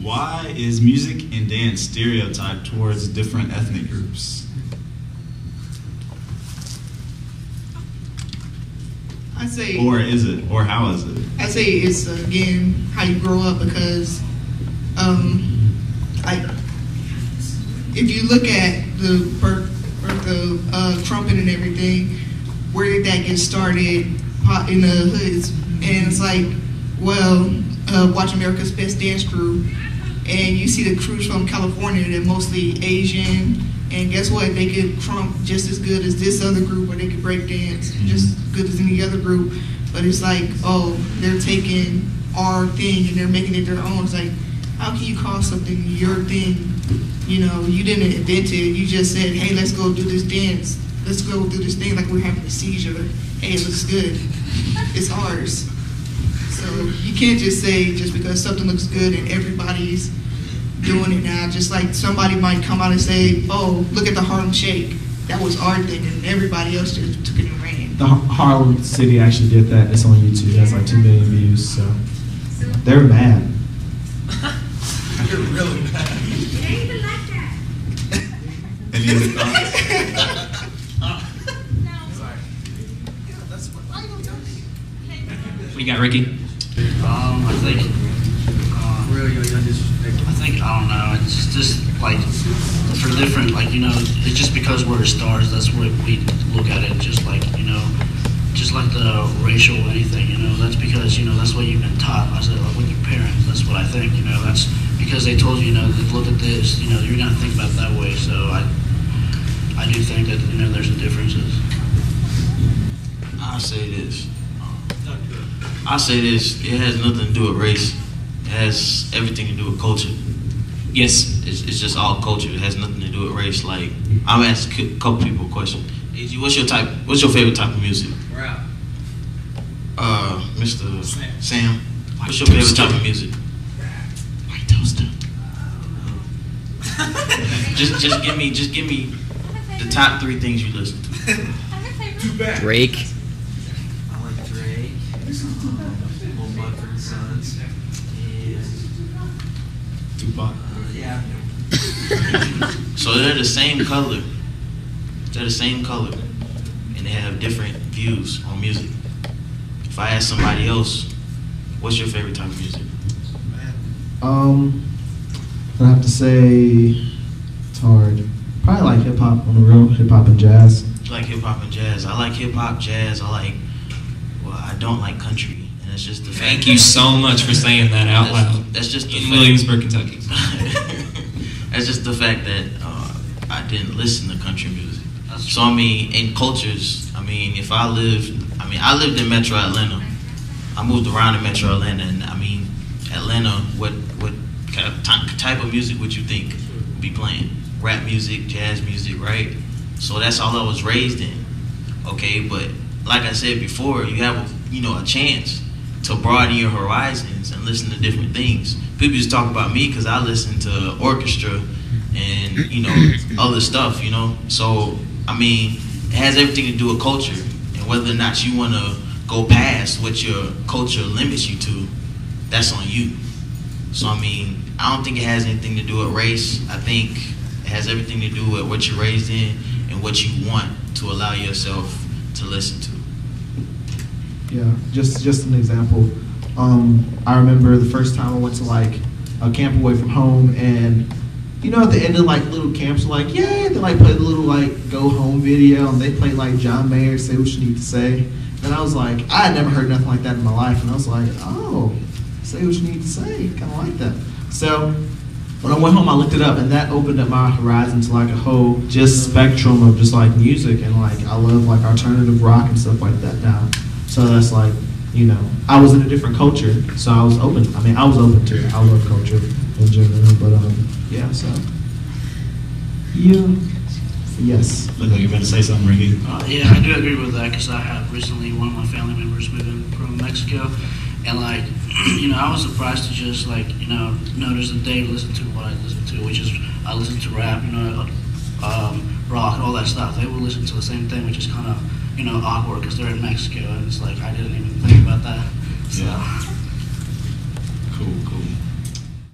Why is music and dance stereotyped towards different ethnic groups? I say, or is it, or how is it? I say it's again how you grow up, because like if you look at the birth of trumpet and everything, where did that get started? In the hoods, and it's like, well, watch America's Best Dance Crew, and you see the crews from California, they're mostly Asian, and guess what? They could trump just as good as this other group, or they could break dance just as good as any other group. But it's like, oh, they're taking our thing and they're making it their own. It's like, how can you call something your thing? You know, you didn't invent it. You just said, hey, let's go do this dance. Let's go do this thing like we're having a seizure. Hey, it looks good. It's ours. So you can't just say just because something looks good and everybody's doing it now. Just like somebody might come out and say, oh, look at the Harlem Shake. That was our thing, and everybody else just took it and ran. The Harlem City actually did that. It's on YouTube. It has like 2 million views. So they're mad. They're really mad. They even like that. Any other thoughts? What you got, Ricky? I think, I don't know, it's just like, for different, like, you know, it's just because we're stars, that's what we look at it, just like, you know, just like the racial anything, you know, that's because, you know, that's what you've been taught. I said, like, with your parents, that's what I think, you know, that's because they told you, you know, look at this, you know, you're gonna think about it that way, so I do think that, you know, there's the differences. I'll say this. It has nothing to do with race. It has everything to do with culture. Yes. It's just all culture. It has nothing to do with race. Like, I'm asking a couple people a question. AG, what's your favorite type of music? Rap. Mr. Sam, what's your favorite type of music? White toaster. just give me the top 3 things you listen to. Too bad. Drake. I like Drake. Little Mumford & Sons. And Tupac. yeah. So they're the same color. And they have different views on music. If I ask somebody else, what's your favorite type of music? I have to say it's hard. Probably like hip hop on the real, hip hop and jazz. You like hip hop and jazz. I like hip hop, jazz. I don't like country, and it's just the fact. Thank you so much for saying that out loud. That's just the in fact. Williamsburg, Kentucky. That's just the fact that I didn't listen to country music. So I mean, in cultures, I mean, I lived in Metro Atlanta. I moved around in Metro Atlanta, and I mean, Atlanta, what kind of type of music would you think would be playing? Rap music, jazz music, right? So that's all I was raised in. Okay, but like I said before, you have a chance to broaden your horizons and listen to different things. People used to talk about me because I listen to orchestra and other stuff. So I mean, it has everything to do with culture and whether or not you want to go past what your culture limits you to. That's on you. So I mean, I don't think it has anything to do with race. I think it has everything to do with what you're raised in and what you want to allow yourself to listen to. Yeah, just an example. I remember the first time I went to like a camp away from home, and at the end of like little camps, like yeah, they like play the little like go home video, and they play like John Mayer, Say What You Need to Say. And I was like, I had never heard nothing like that in my life, and I was like, oh, say what you need to say, kind of like that. So when I went home, I looked it up, and that opened up my horizon to like a whole just spectrum of just like music, and like I love like alternative rock and stuff like that now. So that's like, I was in a different culture, so I was open. I mean, I was open to it. I love culture in general, but yeah. So yes. Look like you're about to say something, Ricky. Yeah, I do agree with that because I have recently one of my family members moving from Mexico, and like, I was surprised to just like, notice that they listen to what I listen to, which is I listen to rap, rock, all that stuff. They will listen to the same thing, which is kind of, awkward because they're in Mexico, and it's like I didn't even think about that. So. Yeah. Cool.